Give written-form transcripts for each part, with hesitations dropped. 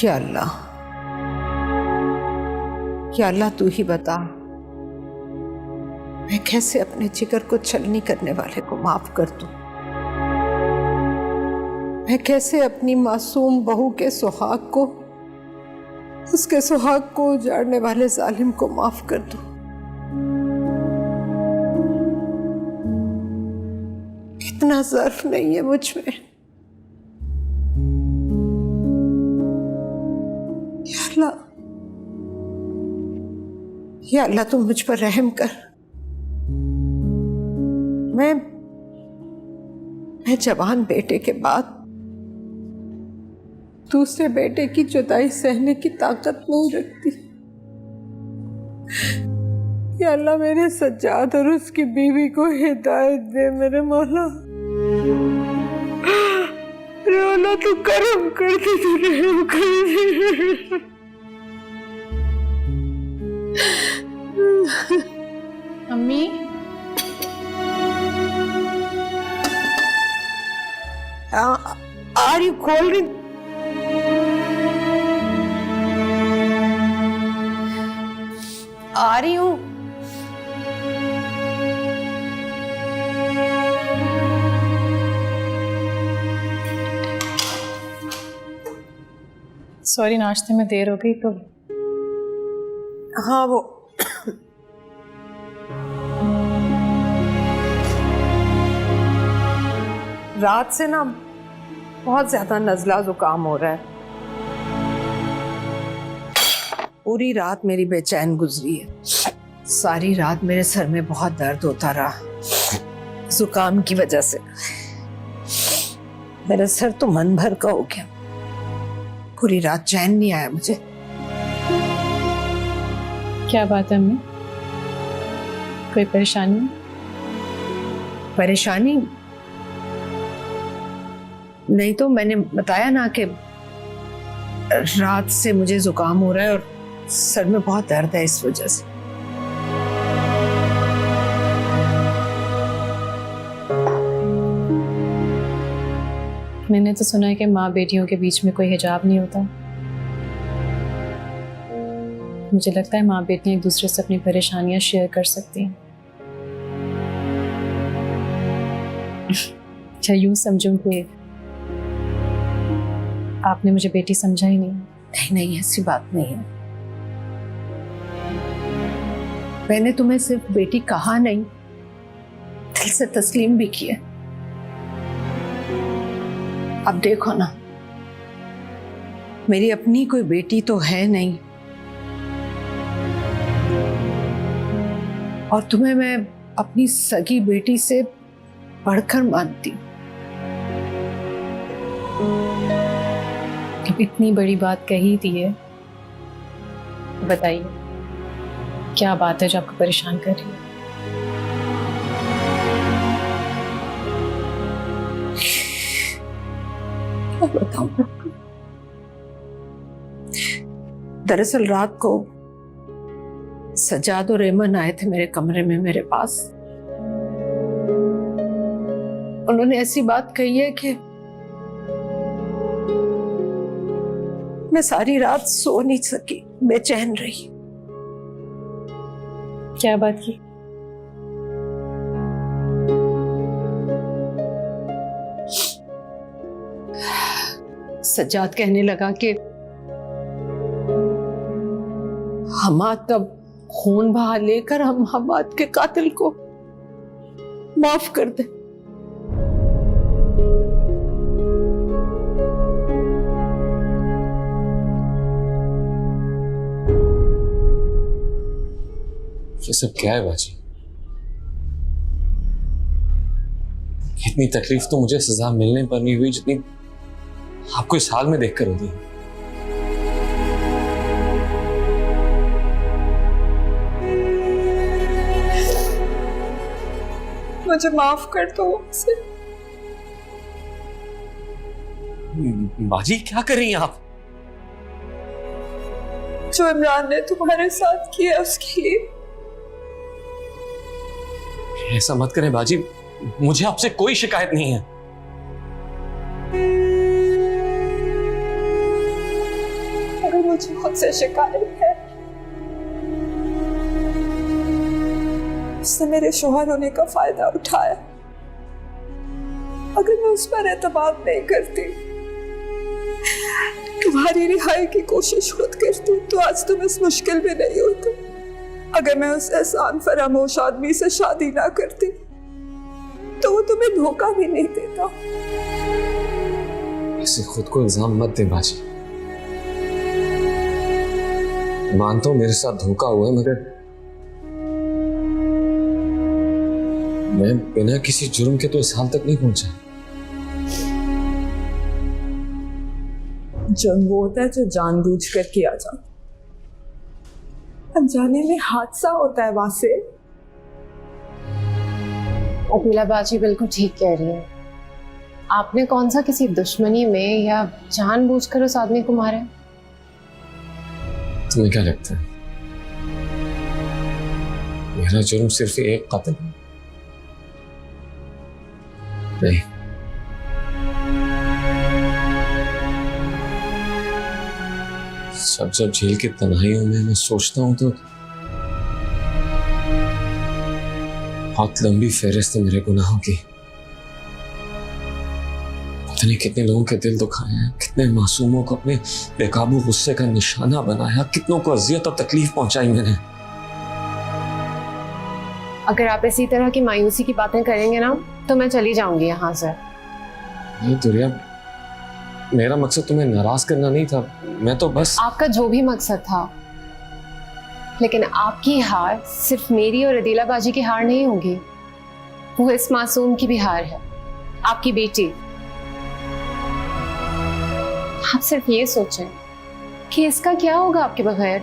या अल्लाह, या अल्लाह तू ही बता, मैं कैसे अपने जिगर को छलनी करने वाले को माफ कर दूं? मैं कैसे अपनी मासूम बहू के सुहाग को, उसके सुहाग को उजाड़ने वाले जालिम को माफ कर दूं? इतना ज़र्फ नहीं है मुझ में। या अल्लाह, या अल्लाह तू मुझ पर रहम कर। मैं जवान बेटे के बाद दूसरे बेटे की जुदाई सहने की ताकत नहीं रखती। या अल्लाह मेरे सज्जाद और उसकी बीवी को हिदायत दे मेरे मौला। अरे अल्लाह तू करम कर दे, तू रहम कर दे। अम्मी, आ रही, खोल रही। आ रही हूँ। सॉरी नाश्ते में देर हो गई तो। हाँ वो रात से ना बहुत ज्यादा नजला जुकाम हो रहा है। पूरी रात मेरी बेचैन गुजरी है। सारी रात मेरे सर में बहुत दर्द होता रहा जुकाम की वजह से। मेरा सर तो मन भर का हो गया। पूरी रात चैन नहीं आया मुझे। क्या बात है अम्मी, कोई परेशानी? परेशानी नहीं तो मैंने बताया ना कि रात से मुझे जुकाम हो रहा है और सर में बहुत दर्द है इस वजह से। मैंने तो सुना है कि माँ बेटियों के बीच में कोई हिजाब नहीं होता। मुझे लगता है माँ बेटियां एक दूसरे से अपनी परेशानियां शेयर कर सकती हैं। अच्छा यूं समझूं कि आपने मुझे बेटी समझा ही नहीं? नहीं नहीं, ऐसी बात नहीं है। मैंने तुम्हें सिर्फ बेटी कहा नहीं, दिल से तस्लीम भी किया। अब देखो ना, मेरी अपनी कोई बेटी तो है नहीं और तुम्हें मैं अपनी सगी बेटी से बढ़कर मानती हूँ। अब इतनी बड़ी बात कही दी है, बताइए क्या बात है जो आपको परेशान कर रही है? क्या बताऊं? दरअसल रात को सज्जाद और रेमन आए थे मेरे कमरे में मेरे पास। उन्होंने ऐसी बात कही है कि मैं सारी रात सो नहीं सकी, बेचैन रही। क्या बात की? सज्जाद कहने लगा कि हमाद का खून बहा लेकर हम हमाद के कातिल को माफ कर दे। ये सब क्या है बाजी? इतनी तकलीफ तो मुझे सजा मिलने पर नहीं हुई जितनी आपको इस हाल में देखकर होती है। मुझे माफ कर दो उसे। बाजी क्या कर रही हैं आप? जो इमरान ने तुम्हारे साथ किया उसके लिए। ऐसा मत करें बाजी, मुझे आपसे कोई शिकायत नहीं है। मुझसे शिकायत है। उसने मेरे शौहर होने का फायदा उठाया। अगर मैं उस पर एतमाद नहीं करती, तुम्हारी रिहाई की कोशिश खुद करती, तो आज तुम इस मुश्किल में नहीं होते। अगर मैं उस एहसान फरामोश आदमी से शादी ना करती, तो वो तुम्हें धोखा भी नहीं देता। ऐसे खुद को इल्जाम मत दे बाजी। मानता हूं मेरे साथ धोखा हुआ है, मगर मैं बिना किसी जुर्म के तो इस हाल तक नहीं पहुंचा। जुर्म वो होता है जो जानबूझकर किया जाता, अनजाने में हादसा होता है। वासे, अकीला बाजी बिल्कुल ठीक कह रही है। आपने कौन सा किसी दुश्मनी में या जानबूझकर उस आदमी को मारा है? तुम्हें क्या लगता है मेरा जुर्म सिर्फ एक कत्ल है? नहीं, जब जेल की तन्हाइयों में मैं सोचता हूं तो बहुत लंबी फहरिस्त है मेरे गुनाहों की। पता नहीं कितने लोगों के दिल दुखाए हैं, कितने मासूमों को अपने बेकाबू गुस्से का निशाना बनाया, कितनों को अजियत और तकलीफ पहुंचाई मैंने। अगर आप इसी तरह की मायूसी की बातें करेंगे ना, तो मैं चली जाऊंगी यहाँ से। नहीं दुरिया, मेरा मकसद तुम्हें नाराज करना नहीं था, मैं तो बस। आपका जो भी मकसद था, लेकिन आपकी हार सिर्फ मेरी और अदीला बाजी की हार नहीं होगी, वो इस मासूम की भी हार है, आपकी बेटी। आप सिर्फ ये सोचें कि इसका क्या होगा आपके बगैर।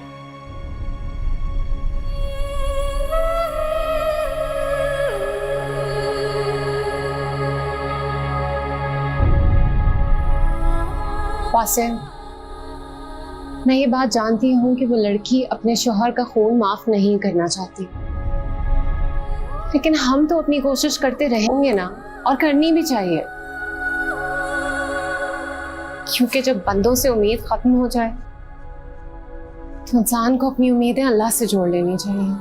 वासिम, मैं ये बात जानती हूँ कि वो लड़की अपने शौहर का खून माफ नहीं करना चाहती, लेकिन हम तो अपनी कोशिश करते रहेंगे ना, और करनी भी चाहिए, क्योंकि जब बंदों से उम्मीद खत्म हो जाए तो इंसान को अपनी उम्मीदें अल्लाह से जोड़ लेनी चाहिए।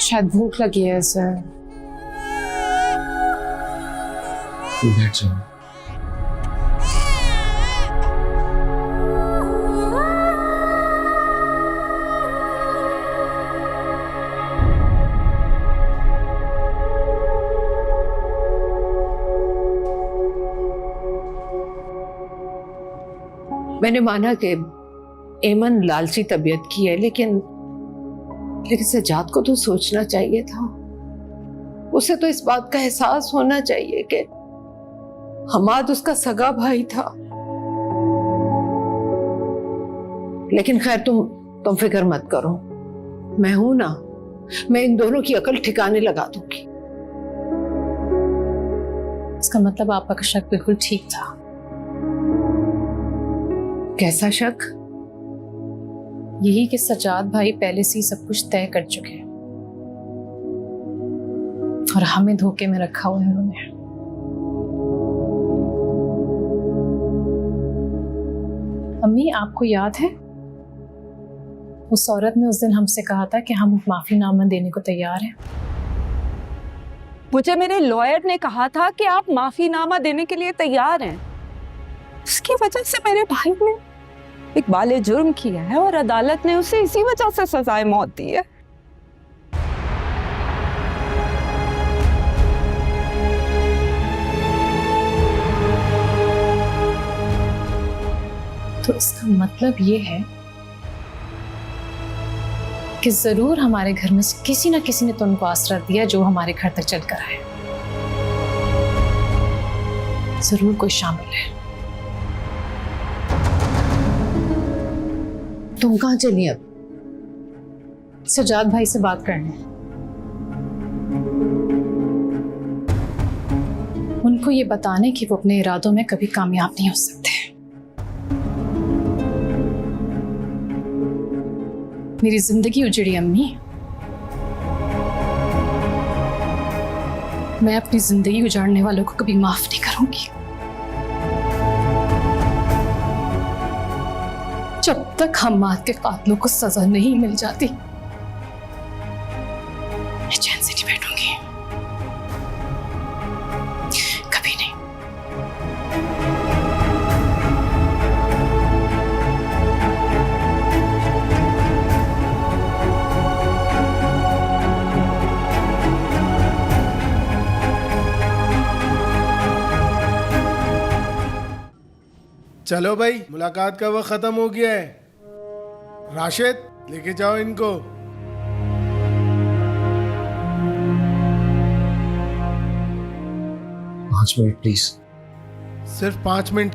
शायद भूख लगी है इसे। बैठ जाओ। मैंने माना कि एमन लालची तबीयत की है, लेकिन सजाद को तो सोचना चाहिए था। उसे तो इस बात का एहसास होना चाहिए कि हमाद उसका सगा भाई था। लेकिन खैर, तुम फिक्र मत करो, मैं हूं ना, मैं इन दोनों की अकल ठिकाने लगा दूंगी। इसका मतलब आपका शक बिल्कुल ठीक था। कैसा शक? यही कि सजाद भाई पहले से ही सब कुछ तय कर चुके हैं और हमें धोखे में रखा हुआ है उन्होंने। अम्मी, आपको याद है उस औरत ने उस दिन हमसे कहा था कि हम माफीनामा देने को तैयार हैं। मुझे मेरे लॉयर ने कहा था कि आप माफीनामा देने के लिए तैयार हैं। उसकी वजह से मेरे भाई ने एक बाले जुर्म किया है और अदालत ने उसे इसी वजह से सजाए मौत दी है। तो इसका मतलब ये है कि जरूर हमारे घर में से किसी ना किसी ने तो उनको आसरा दिया जो हमारे घर तक चल कर आए। जरूर कोई शामिल है। तुम कहाँ चली अब? सजाद भाई से बात करने। उनको ये बताने कि वो अपने इरादों में कभी कामयाब नहीं हो सकते। मेरी जिंदगी उजड़ी अम्मी। मैं अपनी जिंदगी उजाड़ने वालों को कभी माफ नहीं करूंगी। जब तक हम्माद के कातलों को सजा नहीं मिल जाती मैं चैन से नहीं बैठूंगी, कभी नहीं। चलो भाई, मुलाकात का वक्त खत्म हो गया है। राशिद, लेके जाओ इनको। 5 मिनट प्लीज। सिर्फ 5 मिनट।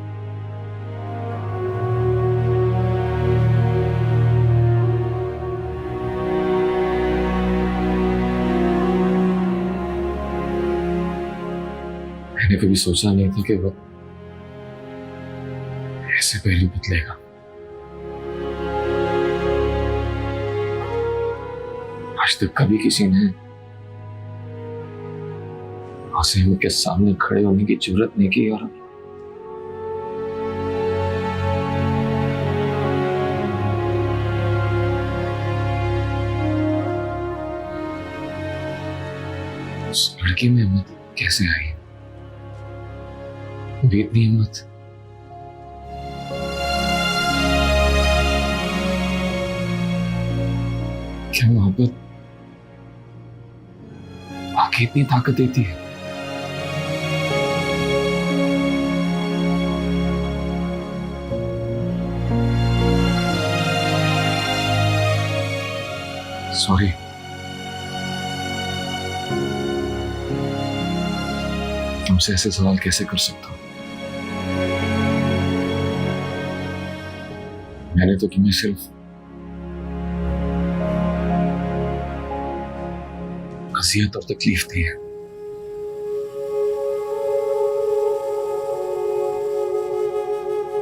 मैंने कभी सोचा नहीं था कि वो ऐसे पहलू बदलेगा। आज तक कभी किसी ने आसिम के सामने खड़े होने की जरूरत नहीं की और उस लड़की में हिम्मत कैसे आई? भी इतनी हिम्मत क्या मोहब्बत वाकई इतनी ताकत देती है? सॉरी, तुमसे ऐसे सवाल कैसे कर सकता हूं? मैंने तो तुम्हें सिर्फ अज़ियत और तकलीफ दी है।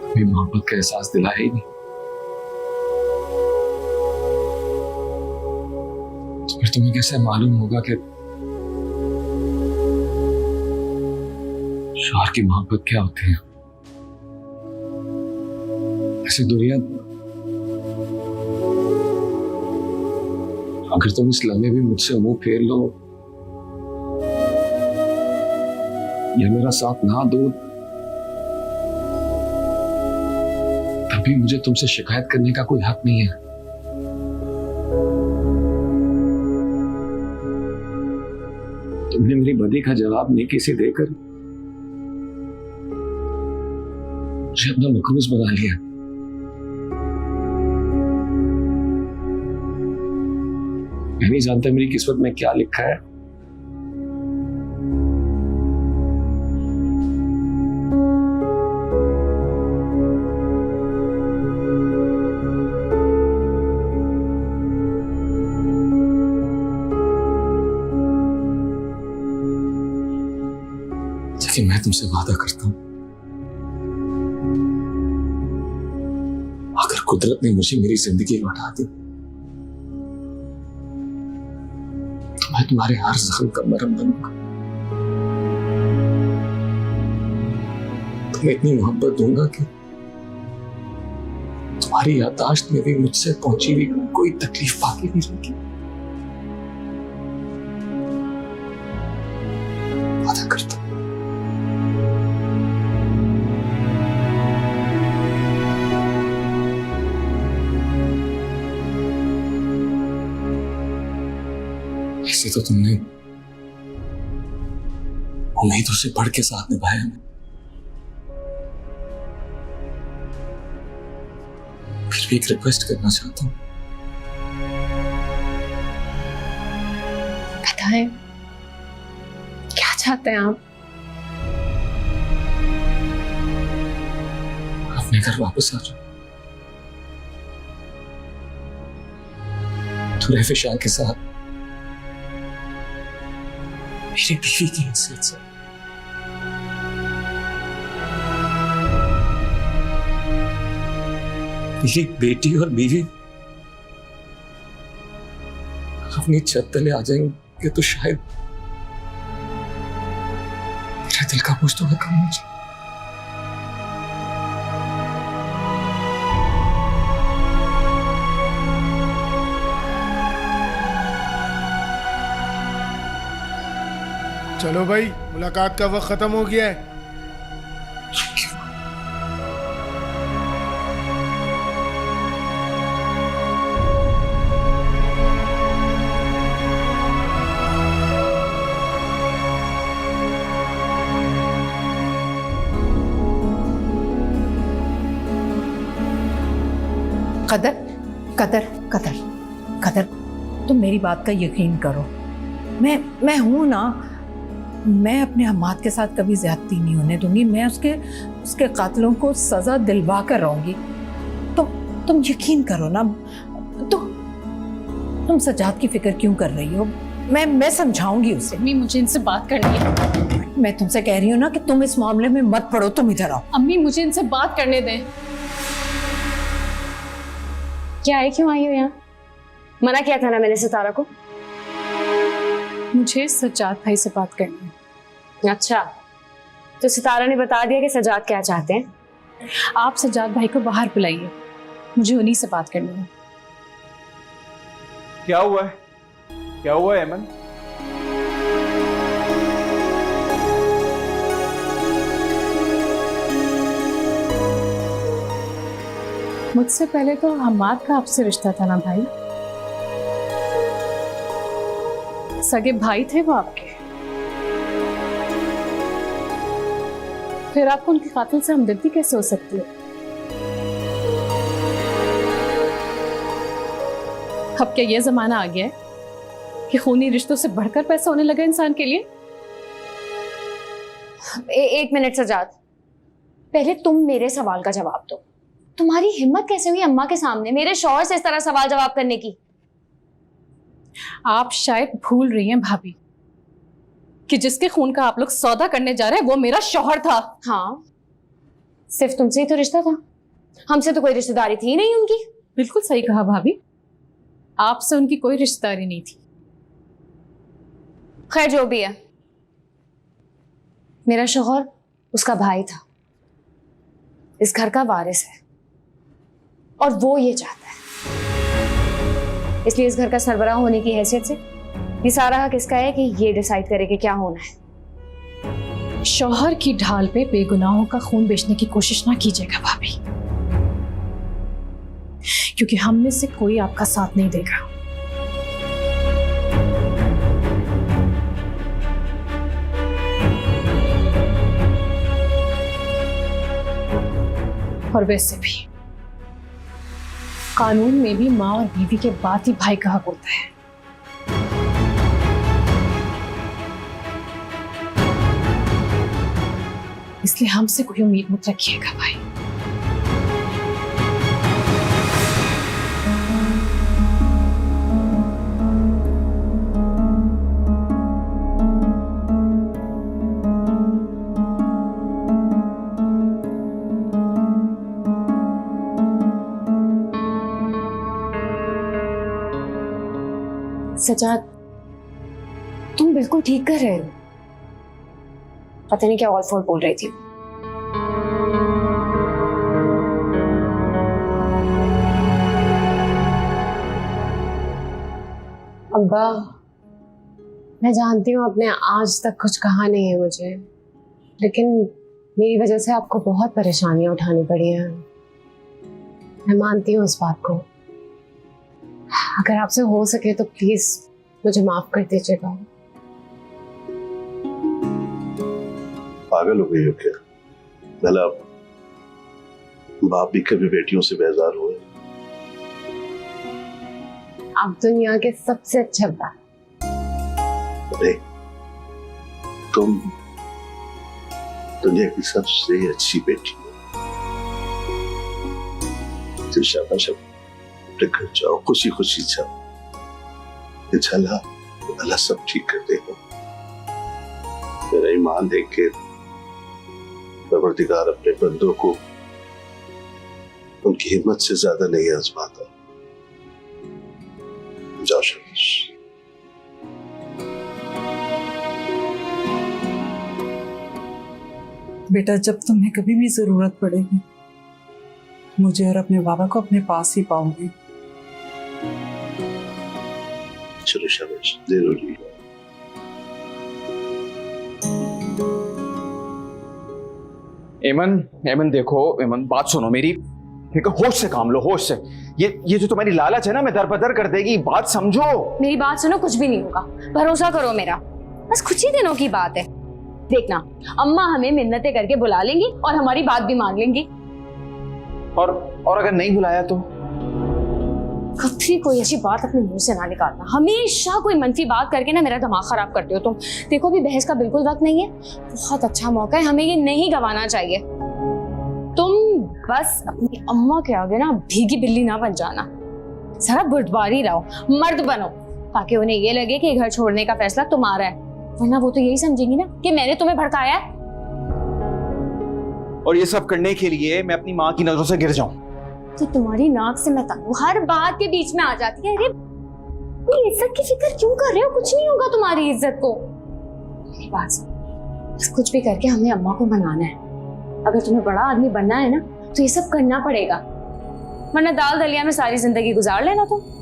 कभी मोहब्बत का एहसास दिलाया ही नहीं। तो फिर तुम्हें कैसे मालूम होगा कि शौहर की मोहब्बत क्या होती है? ऐसी दुनिया, अगर तुम इस लम्हे भी मुझसे मुंह फेर लो या मेरा साथ ना दो, तभी मुझे तुमसे शिकायत करने का कोई हक नहीं है। तुमने मेरी बदी का जवाब नेकी से देकर मुझे अपना मकरूज बना लिया। मैं नहीं जानता मेरी किस्मत में क्या लिखा है। लेकिन मैं तुमसे वादा करता हूं, अगर कुदरत ने मुझे मेरी जिंदगी लौटा दी, मैं तुम्हारे हर जख्म का मरहम बनूंगा। तुम्हें इतनी मोहब्बत दूंगा कि तुम्हारी याददाश्त में भी मुझसे पहुंची हुई कोई तकलीफ बाकी नहीं रहेगी। वादा करता हूं। ऐसे तो तुमने उम्मीदों से बढ़ के साथ निभाया है, फिर भी एक रिक्वेस्ट करना चाहता हूं। बताएं, क्या चाहते हैं आप? अपने घर वापस आ जाओ। तुरे फिशाल के साथ मेरी बीवी की हैसियत से मेरी बेटी और बीवी अपनी छत तले आ जाएंगे तो शायद मेरे दिल का बोझ तो कम हो जाए। चलो भाई, मुलाकात का वक्त खत्म हो गया है। कदर कदर कदर कदर, तुम मेरी बात का यकीन करो। मैं हूं ना, मैं अपने हमाद के साथ कभी ज्यादती नहीं होने दूंगी। मैं उसके कातिलों को सजा दिलवा कर रहूंगी। तो तुम यकीन करो ना। तो तुम सजाद की फिक्र क्यों कर रही हो? मैं समझाऊंगी उसे। अम्मी मुझे इनसे बात करनी है। मैं तुमसे कह रही हूँ ना कि तुम इस मामले में मत पड़ो, तुम इधर आओ। अम्मी मुझे इनसे बात करने दें। क्या है, क्यों आई हो यहाँ? मना किया था ना मैंने सितारा को। मुझे सज्जाद भाई से बात करनी है। अच्छा, तो सितारा ने बता दिया कि सजाद क्या चाहते हैं? आप सज्जाद भाई को बाहर बुलाइए, मुझे उन्हीं से बात करनी है। क्या हुआ है? क्या हुआ है अमन? मुझसे पहले तो हमाद का आपसे रिश्ता था ना भाई? सगे भाई थे वो आपके, फिर आपको उनके कातिल से हमदर्दी कैसे हो सकती है? अब क्या ये जमाना आ गया है कि खूनी रिश्तों से बढ़कर पैसा होने लगा इंसान के लिए? एक मिनट सजाद, पहले तुम मेरे सवाल का जवाब दो। तुम्हारी हिम्मत कैसे हुई अम्मा के सामने मेरे शौहर से इस तरह सवाल जवाब करने की? आप शायद भूल रही हैं भाभी कि जिसके खून का आप लोग सौदा करने जा रहे हैं वो मेरा शौहर था। हाँ, सिर्फ तुमसे ही तो रिश्ता था, हमसे तो कोई रिश्तेदारी थी नहीं उनकी। बिल्कुल सही कहा भाभी, आपसे उनकी कोई रिश्तेदारी नहीं थी। खैर जो भी है, मेरा शौहर उसका भाई था, इस घर का वारिस है, और वो ये चाहता है, इसलिए इस घर का सरबराह होने की हैसियत से ये सारा हक इसका है कि ये डिसाइड करे कि क्या होना है। शौहर की ढाल पे बेगुनाहों का खून बेचने की कोशिश ना कीजिएगा भाभी, क्योंकि हम में से कोई आपका साथ नहीं देगा। और वैसे भी कानून में भी माँ और बीवी के बाद ही भाई का हक होता है। इसलिए हमसे कोई उम्मीद मत रखिएगा भाई। सजाद, तुम बिल्कुल ठीक कर रहे हो। पता नहीं क्या ऑल फोर बोल रही थी। अब्बा, मैं जानती हूँ आपने आज तक कुछ कहा नहीं है मुझे, लेकिन मेरी वजह से आपको बहुत परेशानियां उठानी पड़ी हैं। मैं मानती हूँ इस बात को। अगर आपसे हो सके तो प्लीज मुझे माफ कर दीजिएगा। पागल हो गई हो क्या? भला बाप भी कभी बेटियों से बेजार हुए? आप दुनिया के सबसे अच्छे बाप। अरे तुम दुनिया की सबसे अच्छी बेटी हो। तो शाबाश, घर जाओ, खुशी खुशी जाओ। इंशाल्लाह अल्लाह सब ठीक कर देगा। मेरा ईमान है कि परवरदिगार अपने बंदों को उनकी हिम्मत से ज्यादा नहीं आजमाता। जाओ शाबाश। बेटा, जब तुम्हें कभी भी जरूरत पड़ेगी मुझे और अपने बाबा को अपने पास ही पाओगे। चलो शाबाश, जरूरी है। एमन देखो, एमन बात सुनो मेरी, ठीक है? होश से काम लो, होश से। ये जो तुम्हारी लालच है ना, मैं दर बदर कर देगी, बात समझो। मेरी बात सुनो, कुछ भी नहीं होगा, भरोसा करो मेरा, बस कुछ ही दिनों की बात है। देखना, अम्मा हमें मिन्नतें करके बुला लेंगी और हमारी बात भी मान लेंगी। और अगर नहीं बुलाया तो? कभी कोई ऐसी बात अपने मुंह से ना निकालना, हमेशा कोई मनफी बात करके ना मेरा दिमाग खराब करते हो तुम। देखो अभी बहस का बिल्कुल वक्त नहीं है, बहुत अच्छा मौका है, हमें ये नहीं गंवाना चाहिए। तुम बस अपनी अम्मा के आगे ना भीगी बिल्ली ना बन जाना, जरा बुर्दबारी रहो, मर्द बनो, ताकि उन्हें ये लगे कि घर छोड़ने का फैसला तुम्हारा है, वरना वो तो यही समझेंगी ना कि मैंने तुम्हें भड़काया है। और ये सब करने के लिए मैं अपनी माँ की नजरों से गिर जाऊं? तो तुम्हारी नाक से मैं ताकू हर बात के बीच में आ जाती है। अरे मेरी इज्जत की फिक्र क्यों कर रहे हो? कुछ नहीं होगा तुम्हारी इज्जत को। मेरी बात सुन, बस कुछ भी करके हमें अम्मा को मनाना है। अगर तुम्हें बड़ा आदमी बनना है ना तो ये सब करना पड़ेगा, वरना दाल दलिया में सारी जिंदगी गुजार लेना तुम।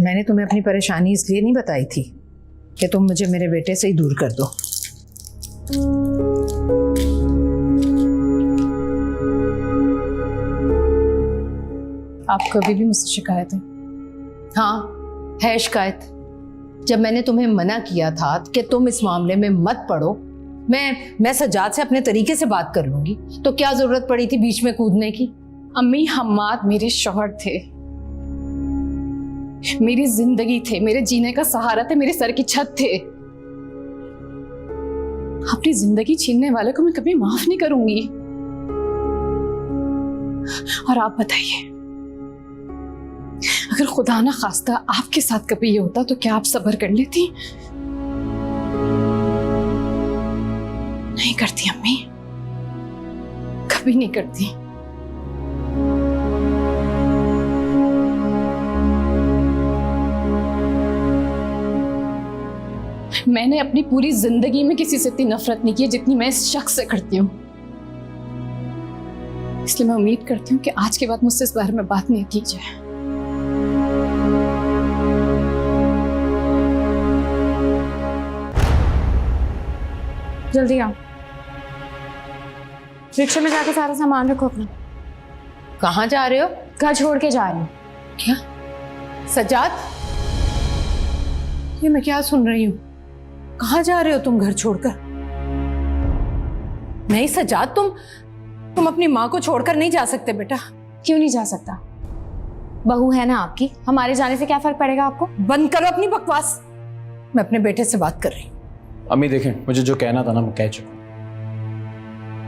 मैंने तुम्हें अपनी परेशानी इसलिए नहीं बताई थी कि तुम मुझे मेरे बेटे से ही दूर कर दो। आपको अभी भी मुझसे शिकायत है? हाँ है शिकायत। जब मैंने तुम्हें मना किया था कि तुम इस मामले में मत पड़ो, मैं सज्जाद से अपने तरीके से बात कर लूंगी, तो क्या जरूरत पड़ी थी बीच में कूदने की? अम्मी, हम्माद मेरे शौहर थे, मेरी जिंदगी थे, मेरे जीने का सहारा थे, मेरे सर की छत थे। अपनी जिंदगी छीनने वाले को मैं कभी माफ नहीं करूंगी। और आप बताइए, अगर खुदा ना खास्ता आपके साथ कभी ये होता तो क्या आप सब्र कर लेती? नहीं करती अम्मी, कभी नहीं करती। मैंने अपनी पूरी जिंदगी में किसी से इतनी नफरत नहीं की जितनी मैं इस शख्स से करती हूँ। इसलिए मैं उम्मीद करती हूँ कि आज के बाद मुझसे इस बारे में बात नहीं की जाए। जल्दी आओ, रिक्शा में जाके सारा सामान रखो अपना। कहाँ जा रहे हो? घर छोड़ के जा रही हूँ। क्या सज्जाद, ये मैं क्या सुन रही हूँ? कहाँ जा रहे हो तुम घर छोड़कर? नहीं सज्जाद, तुम अपनी माँ को छोड़कर नहीं जा सकते बेटा। क्यों नहीं जा सकता? बहू है ना आपकी, हमारे जाने से क्या फर्क पड़ेगा आपको? बंद करो अपनी बकवास, मैं अपने बेटे से बात कर रही हूँ। अम्मी देखें, मुझे जो कहना था ना मैं कह चुका।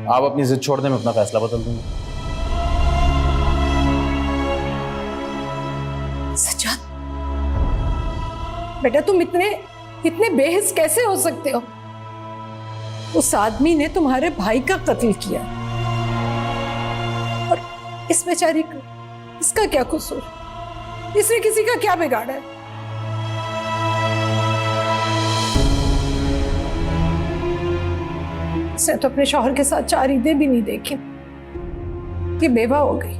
आप अपनी जिद छोड़ दें, मैं अपना फैसला बदल दूंगा। सज्जाद बेटा, तुम इतने बेहिस कैसे हो सकते हो? उस आदमी ने तुम्हारे भाई का कत्ल किया और इस बेचारी का, इसका क्या कसूर? इसने किसी का क्या बिगाड़ा है? इसने तो अपने शौहर के साथ 4 ईदें भी नहीं देखी, ये बेवा हो गई।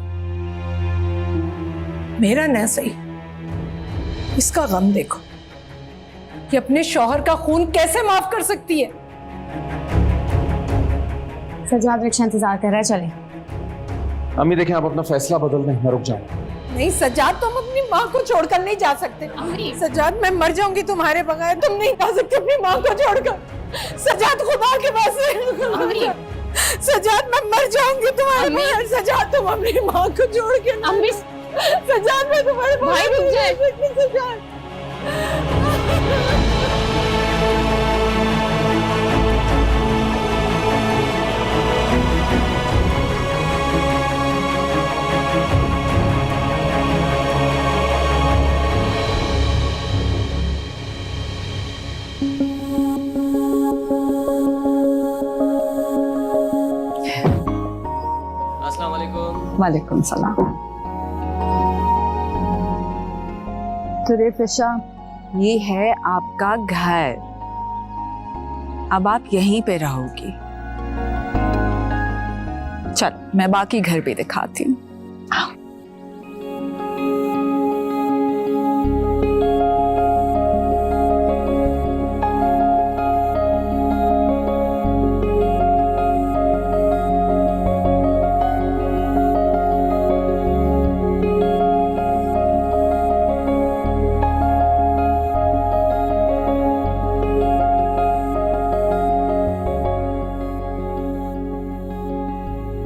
मेरा न सही, इसका गम देखो कि अपने शौहर का खून कैसे माफ कर सकती है। सज्जाद रिक्शा इंतजार कर रहा है, चले। अम्मी देखें, आप अपना फैसला बदल दें, मैं रुक जाऊंगा। नहीं सज्जाद, तुम अपनी माँ को छोड़कर नहीं जा सकते। सज्जाद, मैं मर जाऊंगी तुम्हारे बगैर, तुम नहीं जा सकते अपनी माँ को छोड़कर। सज्जाद, खुदा के पास सज्जाद, मैं मर जाऊंगी तुम्हारे बगैर। सज्जाद, तुम अपनी माँ को छोड़ के। सज्जाद, मैं तुम्हारे भाई, रुक जाए। सज्जाद, वालेकुम सलाम। तो रे फिशा, ये है आपका घर, अब आप यहीं पे रहोगी। चल मैं बाकी घर भी दिखाती हूँ।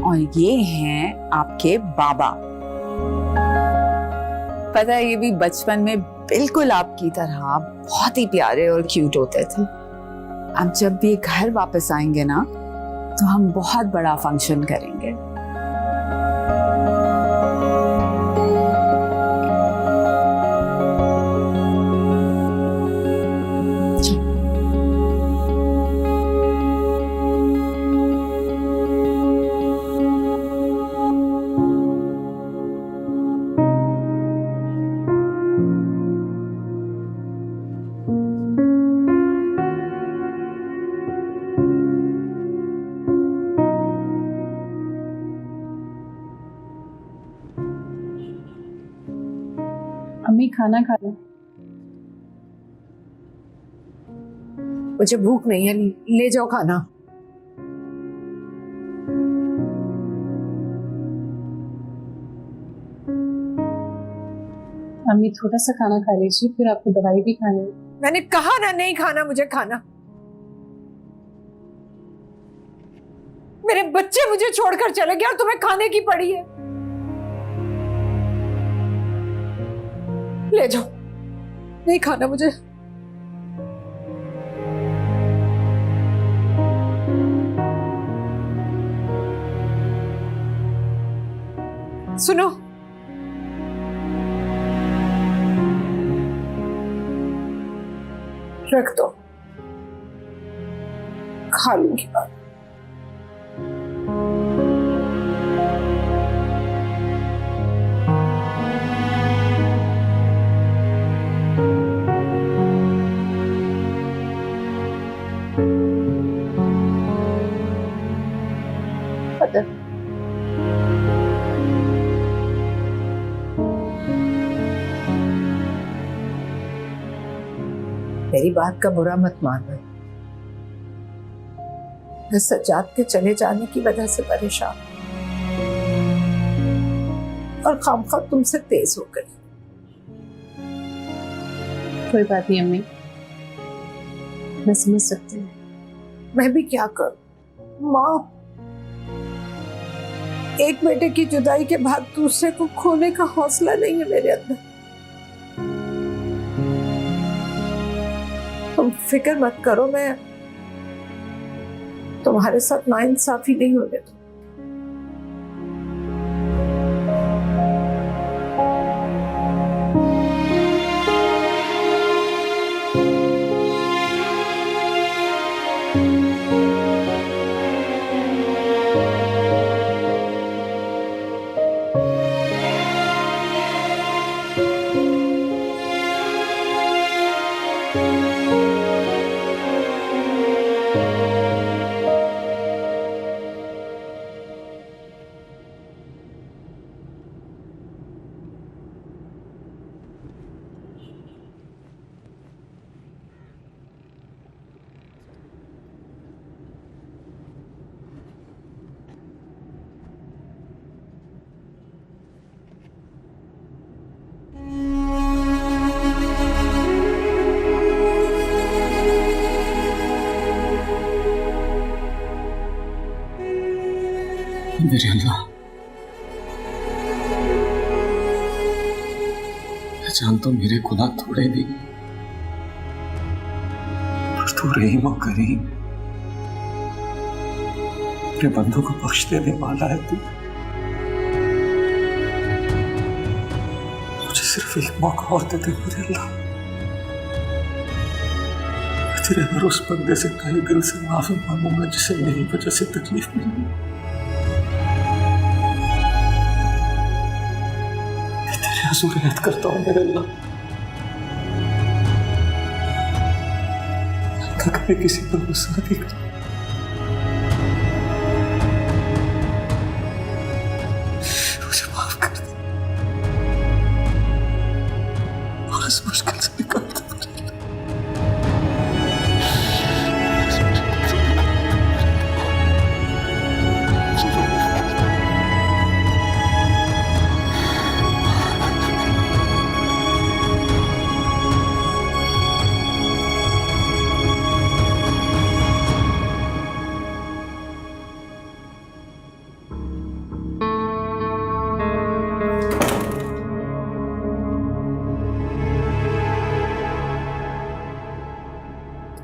और ये हैं आपके बाबा। पता है, ये भी बचपन में बिल्कुल आपकी तरह बहुत ही प्यारे और क्यूट होते थे। अब जब भी घर वापस आएंगे ना, तो हम बहुत बड़ा फंक्शन करेंगे। अम्मी खाना खा लो। मुझे भूख नहीं है, ले जाओ खाना। अम्मी थोड़ा सा खाना खा लीजिए, फिर आपको दवाई भी खानी है। मैंने कहा ना नहीं खाना मुझे खाना। मेरे बच्चे मुझे छोड़कर चले गए और तुम्हें खाने की पड़ी है। ले जाओ, नहीं खाना मुझे। सुनो, रख दो, खा लूंगी बात। मेरी बात का बुरा मत मानो। मैं सज्जाद के चले जाने की वजह से परेशान और खामखा तुमसे तेज हो गई। कोई बात नहीं अम्मी, मैं समझ सकती हूँ। मैं भी क्या करूं माँ, एक बेटे की जुदाई के बाद दूसरे को खोने का हौसला नहीं है मेरे अंदर। तुम फिक्र मत करो, मैं तुम्हारे साथ नाइंसाफी नहीं होने दूं। मेरे अल्लाह, मैं जानता हूं मेरे गुनाह थोड़े नहीं, पर तू रहीम और करीम, अपने बंदों को बख्श देने वाला है। तू मुझे सिर्फ एक मौका और दे दे मेरे अल्लाह। तेरे हर उस बंदे से तहे दिल से माफी मांगूंगा जिसे मेरी वजह से तकलीफ मिली। आंसू याद करता हूँ मेरे अल्लाह, कभी किसी पर गुस्सा नहीं करता। मुझे माफ कर दे और इस मुश्किल से निकाल दे।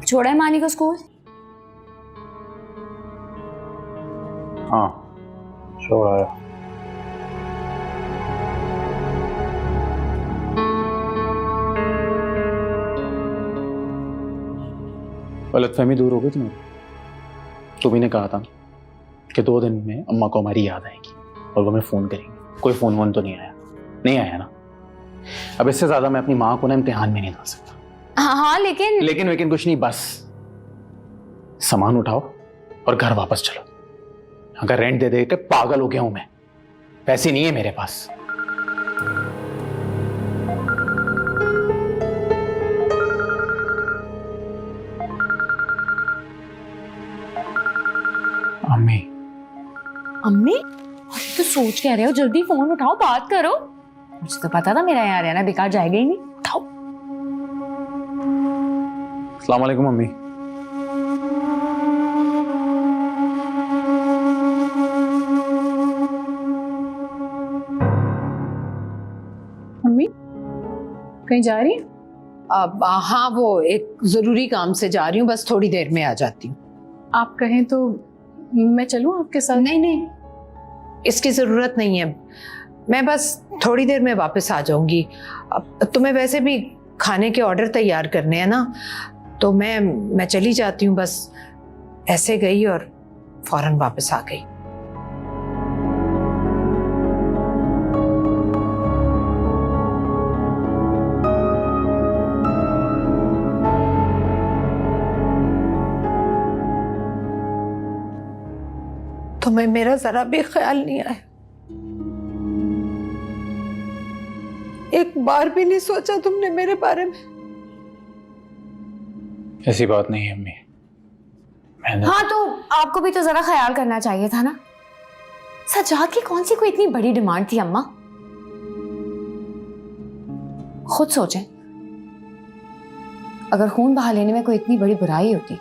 छोड़ा है मानी को स्कूल? हाँ छोड़ा है। गलतफहमी दूर हो गई तुम्हें ने कहा था कि 2 दिन में अम्मा को हमारी याद आएगी और वो हमें फ़ोन करेंगे। कोई फ़ोन वोन तो नहीं आया ना। अब इससे ज़्यादा मैं अपनी माँ को ना इम्तिहान में नहीं डाल सकता। हाँ लेकिन लेकिन कुछ नहीं, बस सामान उठाओ और घर वापस चलो। अगर रेंट दे दे के पागल हो गया हूं मैं, पैसे नहीं है मेरे पास। अम्मी अम्मी तो सोच कह रहे हो, जल्दी फोन उठाओ, बात करो। मुझे तो पता था मेरा यहाँ रहना बेकार जाएगा ही नहीं। उठाओ। अस्सलाम वालेकुम अम्मी। मम्मी कहीं जा रही हैं? अब हाँ, वो एक जरूरी काम से जा रही हूँ, बस थोड़ी देर में आ जाती हूँ। आप कहें तो मैं चलूँ आपके साथ? नहीं, इसकी जरूरत नहीं है, मैं बस थोड़ी देर में वापस आ जाऊंगी। अब तुम्हें वैसे भी खाने के ऑर्डर तैयार करने हैं ना, तो मैं चली जाती हूँ। बस ऐसे गई और फौरन वापस आ गई। तुम्हें मेरा जरा भी ख्याल नहीं आया, एक बार भी नहीं सोचा तुमने मेरे बारे में? ऐसी बात नहीं है अम्मी, मैंने हाँ तो आपको भी तो जरा ख्याल करना चाहिए था ना। सजाद की कौन सी कोई इतनी बड़ी डिमांड थी अम्मा? खुद सोचें, अगर खून बहा लेने में कोई इतनी बड़ी बुराई होती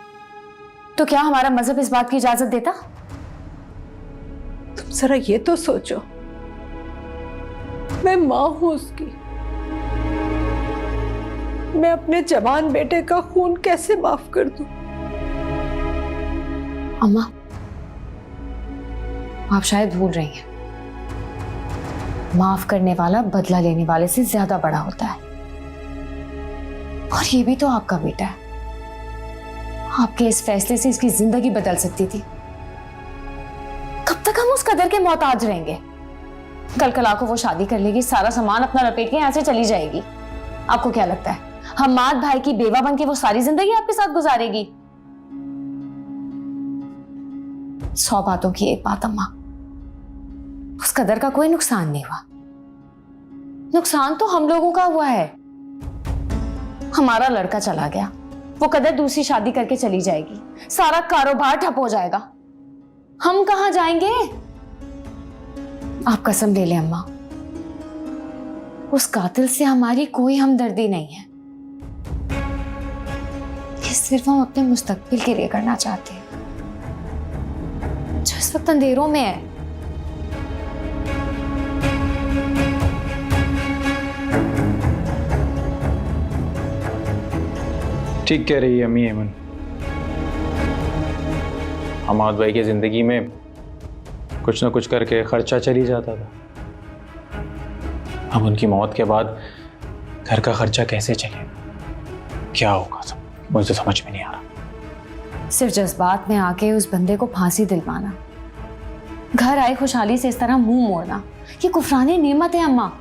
तो क्या हमारा मजहब इस बात की इजाजत देता? तुम जरा ये तो सोचो, मैं मां हूं उसकी, मैं अपने जवान बेटे का खून कैसे माफ कर दूं? अम्मा आप शायद भूल रही हैं, माफ करने वाला बदला लेने वाले से ज्यादा बड़ा होता है। और ये भी तो आपका बेटा है, आपके इस फैसले से इसकी जिंदगी बदल सकती थी। कब तक हम उस कदर के मोहताज रहेंगे? कल कला को वो शादी कर लेगी, सारा सामान अपना लपेट के यहाँ से चली जाएगी। आपको क्या लगता है हम्माद भाई की बेवा बन के वो सारी जिंदगी आपके साथ गुजारेगी? 100 बातों की एक बात अम्मा, उस कदर का कोई नुकसान नहीं हुआ। नुकसान तो हम लोगों का हुआ है। हमारा लड़का चला गया, वो कदर दूसरी शादी करके चली जाएगी, सारा कारोबार ठप हो जाएगा, हम कहां जाएंगे? आप कसम ले लें अम्मा, उस कातिल से हमारी कोई हमदर्दी नहीं है। ये सिर्फ हम अपने मुस्तकबिल के लिए करना चाहते हैं, जो इस वक्त अंधेरों में है। ठीक कह रही है अम्मी ऐमन, हम्माद भाई की जिंदगी में कुछ ना कुछ करके खर्चा चली जाता था। अब उनकी मौत के बाद घर का खर्चा कैसे चलेगा, क्या होगा, सब मुझे समझ में नहीं आ रहा। सिर्फ जज्बात में आके उस बंदे को फांसी दिलवाना, घर आई खुशहाली से इस तरह मुंह मोड़ना, ये कुफरानी नेमत है अम्मा।